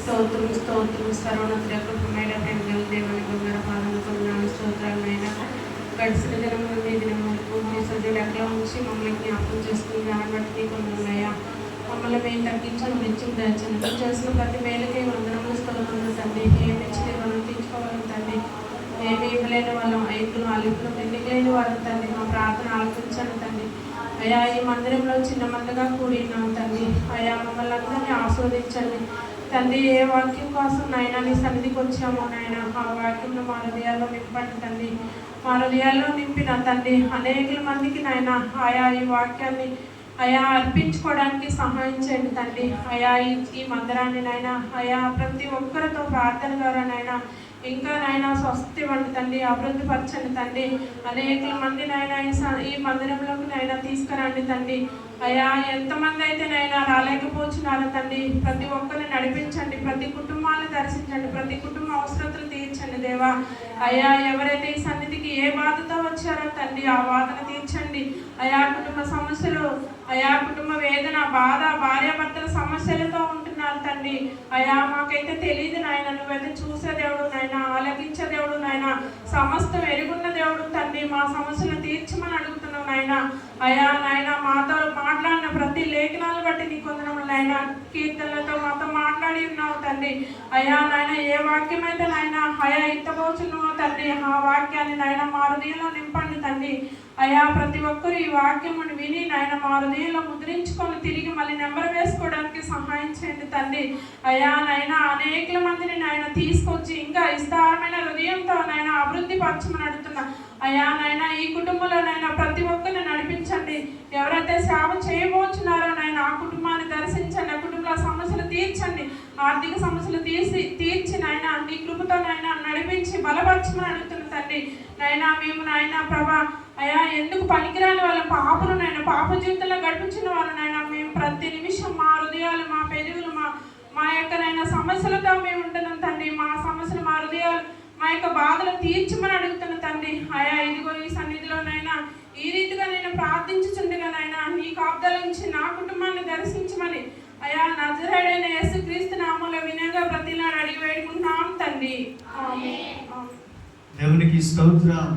స్తోత్రం స్తోత్రం సర్వోన్నత కృపమైన తండ్రి దేవుని బంగారు పాదములు కొందనాలు స్తోత్రాలైనా గడిచిన దినములు మీ దినము మీ సజ్జలు ఎట్లా ఉంచి మమ్మల్ని జ్ఞాపకం చేసుకుని దాన్ని బట్టి కొందరున్నాయా మమ్మల్ని మేము తగ్గించడం నిత్యం దాచండి మీరు చేసిన ప్రతి మేలుకి వందనములు స్తోత్రం తండ్రి ఏమి ఇచ్చి మనం తీర్చుకోవాలి తండ్రి ఏమి ఇవ్వలేని వాళ్ళం ఐదులు అలిపులు ఎన్నికలేని వారు తండ్రి మా ప్రార్థన ఆలోచించండి తండ్రి అయా ఈ మందిరంలో చిన్న మందగా కూడి ఉన్నాము తండ్రి అయా మమ్మల్ని అందరినీ ఆస్వాదించండి తండ్రి ఏ వాక్యం కోసం నాయన నీ సన్నిధికి వచ్చామో నాయన ఆ వాక్యంలో మా హృదయాల్లో నింపండి తండ్రి మా హృదయాల్లో నింపిన తండ్రి అనేక మందికి నాయన ఆయా ఈ వాక్యాన్ని అయా అర్పించుకోవడానికి సహాయం చేయండి తండ్రి అయా ఈ మందిరాన్ని నాయన అయా ప్రతి ఒక్కరితో ప్రార్థన ద్వారా నాయన ఇంకా నాయన స్వస్తి ఇవ్వండి తండ్రి అభివృద్ధి పరచండి తండ్రి అనేక మంది నాయన ఈ మందిరంలోకి నాయన తీసుకురండి తండ్రి అయా ఎంతమంది అయితే నైనా రాలేకపోతున్నారో తండ్రి ప్రతి ఒక్కరిని నడిపించండి ప్రతి కుటుంబాలను దర్శించండి ప్రతి కుటుంబ అవసరతలు తీర్చండి దేవా అయా ఎవరైతే ఈ సన్నిధికి ఏ బాధతో వచ్చారో తండ్రి ఆ బాధను తీర్చండి అయా కుటుంబ సమస్యలు అయా కుటుంబ వేదన బాధ భార్యాభర్తల సమస్యలతో ఉంటున్నారు తండ్రి అయా మాకైతే తెలియదు నాయన నువ్వైతే చూసే దేవుడు నాయన ఆలకించే దేవుడు నాయన సమస్తం ఎరుగున్న దేవుడు తండ్రి మా సమస్యలు తీర్చమని అడుగుతున్నావు నాయన అయా నాయన మాతో మాట్లాడిన ప్రతి లేఖనాలు బట్టి నీ కొందరు నాయన కీర్తనలతో మాతో మాట్లాడి ఉన్నావు తండ్రి అయా నాయన ఏ వాక్యం అయితే నాయన అయా ఇంతపోచున్నావు తండ్రి ఆ వాక్యాన్ని నాయన మా హృదయంలో నింపండి తండ్రి అయా ప్రతి ఒక్కరు ఈ వాక్యమును విని నాయన మా హృదయంలో ముద్రించుకొని తిరిగి మళ్ళీ నెంబర్ వేసుకోవడానికి సహాయం చేయండి తండ్రి అయా నాయన అనేక మందిని నాయన తీసుకొచ్చి ఇంకా విస్తారమైన హృదయంతో నాయన అభివృద్ధి పరచమని అడుగుతున్నా అయా నాయన ఈ కుటుంబంలో నాయన ప్రతి ఒక్కరిని నడిపించండి ఎవరైతే సేవ చేయబోతున్నారో నాయన ఆ కుటుంబాన్ని దర్శించండి ఆ కుటుంబంలో సమస్యలు తీర్చండి ఆర్థిక సమస్యలు తీర్చి నాయన నీ కృపతో నాయన నడిపించి బలపరచమని అడుగుతున్న తండ్రి నాయన మేము నాయన ప్రభా అయా ఎందుకు పనికిరాని వాళ్ళ పాపలు నాయన పాప జీవితంలో గడిపించిన వాళ్ళు నాయన మేము ప్రతి నిమిషం మా హృదయాలు మా పెదవులు మా యొక్క నాయన సమస్యలతో మేము ఉంటున్నాం తండ్రి మా సమస్యలు మా హృదయాలు మా యొక్క బాధలు తీర్చమని అడుగుతున్న తండ్రి అయా ఇదిగో ఈ సన్నిధిలోనైనా ఈ రీతిగా నేను ప్రార్థించుచుండగా నాయన నీ కాపుదల నుంచి నా కుటుంబాన్ని దర్శించమని అయా నజరేయుడైన యేసుక్రీస్తు నామములో వినయంగా ప్రతినాడు అడిగి వేడుకుంటున్నాం తండ్రి. దేవునికి స్తోత్రం.